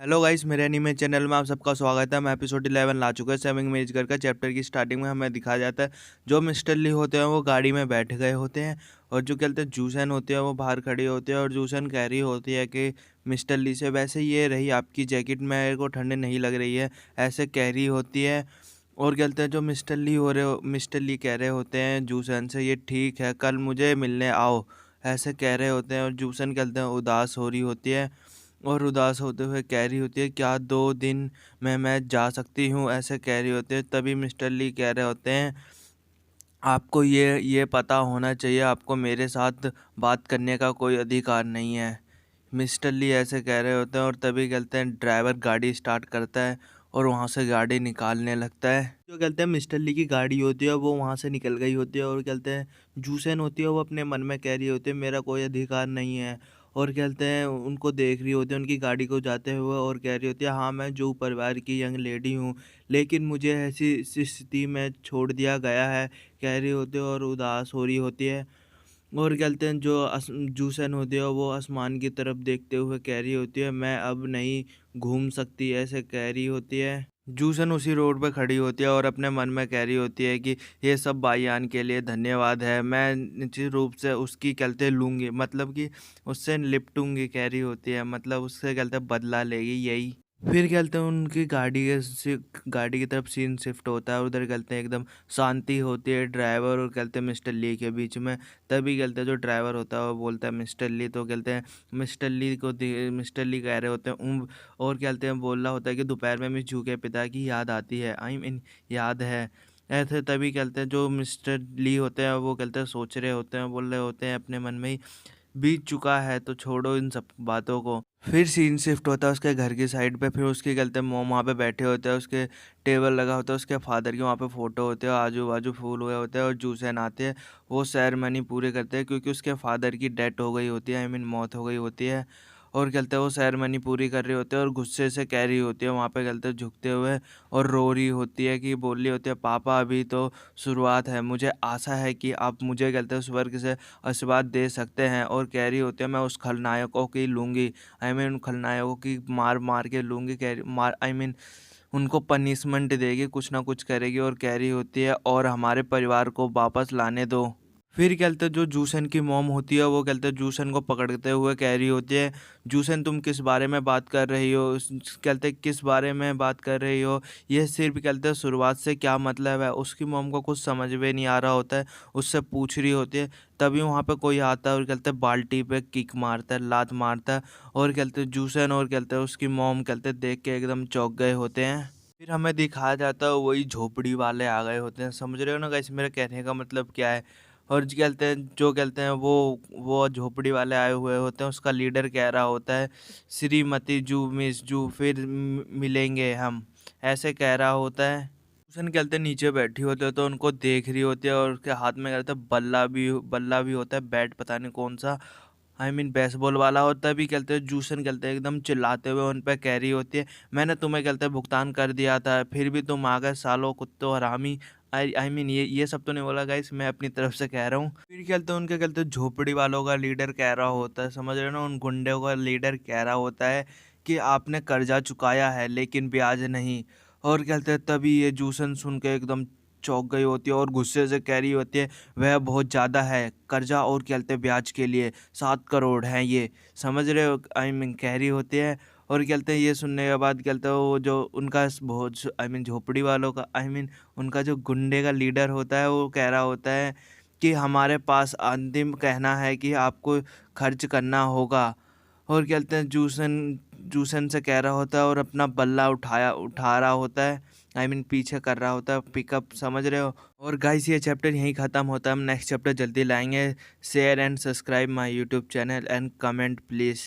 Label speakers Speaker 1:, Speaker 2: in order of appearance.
Speaker 1: Hello guys, मेरे anime channel में आप सबका स्वागत है। मैं एपिसोड 11 ला चुका है। सेविंग मेजर का चैप्टर की स्टार्टिंग में हमें दिखाया जाता है जो मिस्टर ली होते हैं वो गाड़ी में बैठ गए होते हैं और जो कहते हैं जूसन होते हैं वो बाहर खड़ी होती है और जूसन कह रही होती है कि मिस्टर ली से वैसे ये रही आपकी जैकेट, मेरे को ठंड नहीं लग रही है, ऐसे कह रही होती है। और कहते हैं जो मिस्टर ली कह रहे होते हैं जूसन से, ये ठीक है कल मुझे मिलने आओ, ऐसे कह रहे होते हैं। और जूसन कहते हैं उदास हो रही होती है और उदास होते हुए कह रही होती है क्या 2 दिन में मैं जा सकती हूँ, ऐसे कह रही होती है। तभी मिस्टर ली कह रहे होते हैं आपको ये पता होना चाहिए, आपको मेरे साथ बात करने का कोई अधिकार नहीं है, मिस्टर ली ऐसे कह रहे होते हैं। और तभी कहते हैं ड्राइवर गाड़ी स्टार्ट करता है और वहाँ से गाड़ी निकालने लगता है। जो कहते हैं मिस्टर ली की गाड़ी होती है वो वहाँ से निकल गई होती है और कहते हैं जूसन होती है वो अपने मन में कह रही होती है मेरा कोई अधिकार नहीं है। और कहते हैं उनको देख रही होती है उनकी गाड़ी को जाते हुए और कह रही होती है हाँ मैं जो परिवार की यंग लेडी हूँ, लेकिन मुझे ऐसी स्थिति में छोड़ दिया गया है, कह रही होती है और उदास हो रही होती है। और कहते हैं जो जूसन होती है वो आसमान की तरफ देखते हुए कह रही होती है मैं अब नहीं घूम सकती, ऐसे कह रही होती है। जूसन उसी रोड पे खड़ी होती है और अपने मन में कह रही होती है कि ये सब भाईयान के लिए धन्यवाद है, मैं निश्चित रूप से उसकी कहते लूँगी, मतलब कि उससे निपटूंगी, कह रही होती है, मतलब उससे कहते बदला लेगी यही। फिर कहते हैं उनकी गाड़ी की तरफ सीन शिफ्ट होता है, उधर कहते हैं एकदम शांति होती है ड्राइवर और कहते हैं मिस्टर ली के बीच में। तभी कहते हैं जो ड्राइवर होता है वो बोलता है मिस्टर ली, तो कहते हैं मिस्टर ली कह रहे होते हैं और कहते हैं बोल रहा होता है कि दोपहर में मिस के पिता की याद आती है, आई मीन याद है ऐसे। तभी कहते हैं जो मिस्टर ली होते हैं वो कहते हैं सोच रहे होते हैं, बोल रहे होते हैं अपने मन में ही बीत चुका है तो छोड़ो इन सब बातों को। फिर सीन शिफ्ट होता है उसके घर की साइड पे, फिर उसके कहते हैं मोम वहाँ पे बैठे होते हैं, उसके टेबल लगा होता है, उसके फादर की वहाँ पे फ़ोटो होते हैं, आजू बाजू फूल हुए होते हैं और जूसन आते हैं, वो सेरेमनी पूरे करते हैं क्योंकि उसके फादर की डेथ हो गई होती है, आई मीन मौत हो गई होती है। और कहते हैं वो सेरेमनी पूरी कर रहे होते हैं और गुस्से से कह रही होती है वहाँ पे कहते हैं झुकते हुए और रो रही होती है कि बोल रही होती है पापा अभी तो शुरुआत है, मुझे आशा है कि आप मुझे कहते हैं स्वर्ग से आशीर्वाद दे सकते हैं। और कह रही होती है मैं उस खलनायकों की लूँगी, आई मीन उन खलनायकों की मार मार के लूँगी, कह रही मार आई मीन उनको पनिशमेंट देगी, कुछ ना कुछ करेगी। और कह रही होती है और हमारे परिवार को वापस लाने दो। फिर कहते हैं जो जूसन की मॉम होती है वो कहते हैं जूसन को पकड़ते हुए कह रही होती है जूसन तुम किस बारे में बात कर रही हो, कहते हैं किस बारे में बात कर रही हो, ये सिर्फ कहते हैं शुरुआत से क्या मतलब है। उसकी मॉम को कुछ समझ में नहीं आ रहा होता है, उससे पूछ रही होती है। तभी वहाँ पे कोई आता है और कहते हैं बाल्टी पे किक मारता है, लात मारता है। और कहते हैं जूसन और कहते हैं उसकी मॉम कहते हैं देख के एकदम चौंक गए होते हैं। फिर हमें दिखाया जाता है वही झोपड़ी वाले आ गए होते हैं, समझ रहे हो ना गाइस मेरे कहने का मतलब क्या है। और जो कहते हैं वो झोपड़ी वाले आए हुए होते हैं, उसका लीडर कह रहा होता है श्रीमती जू मिस जू फिर मिलेंगे हम, ऐसे कह रहा होता है। ट्यूशन कहते हैं नीचे बैठी होते हैं तो उनको देख रही होती है और उसके हाथ में कहते हैं बल्ला भी होता है, बैट पता नहीं कौन सा, आई मीन बेसबॉल वाला होता है। भी कहते हैं जूसन कहते हैं एकदम चिल्लाते हुए उन पे कह रही होती है मैंने तुम्हें कहते हैं भुगतान कर दिया था फिर भी तुम आ गए सालों कुत्तों हरामी। आई मीन ये सब तो नहीं बोला गाइस, मैं अपनी तरफ से कह रहा हूँ। फिर कहते हैं उनके कहते हैं झोपड़ी वालों का लीडर कह रहा होता है, समझ रहे हो ना, उन गुंडों का लीडर कह रहा होता है कि आपने कर्जा चुकाया है लेकिन ब्याज नहीं। और कहते हैं तभी ये जूसन सुन के एकदम चौंक गई होती है और गुस्से से कह रही होती है वह बहुत ज़्यादा है कर्जा, और कहते हैं ब्याज के लिए 7 करोड़ हैं ये, समझ रहे हो, आई मीन कह रही होती है। और कहते हैं ये सुनने के बाद कहते हैं वो जो उनका बहुत आई मीन झोपड़ी वालों का आई मीन उनका जो गुंडे का लीडर होता है वो कह रहा होता है कि हमारे पास अंतिम कहना है कि आपको खर्च करना होगा। और कहते हैं जूसन से कह रहा होता है और अपना बल्ला उठा रहा होता है, आई मीन पीछे कर रहा होता है पिकअप, समझ रहे हो। और गाइस ये चैप्टर यहीं ख़त्म होता है, हम नेक्स्ट चैप्टर जल्दी लाएंगे। Share and subscribe my YouTube channel and comment please.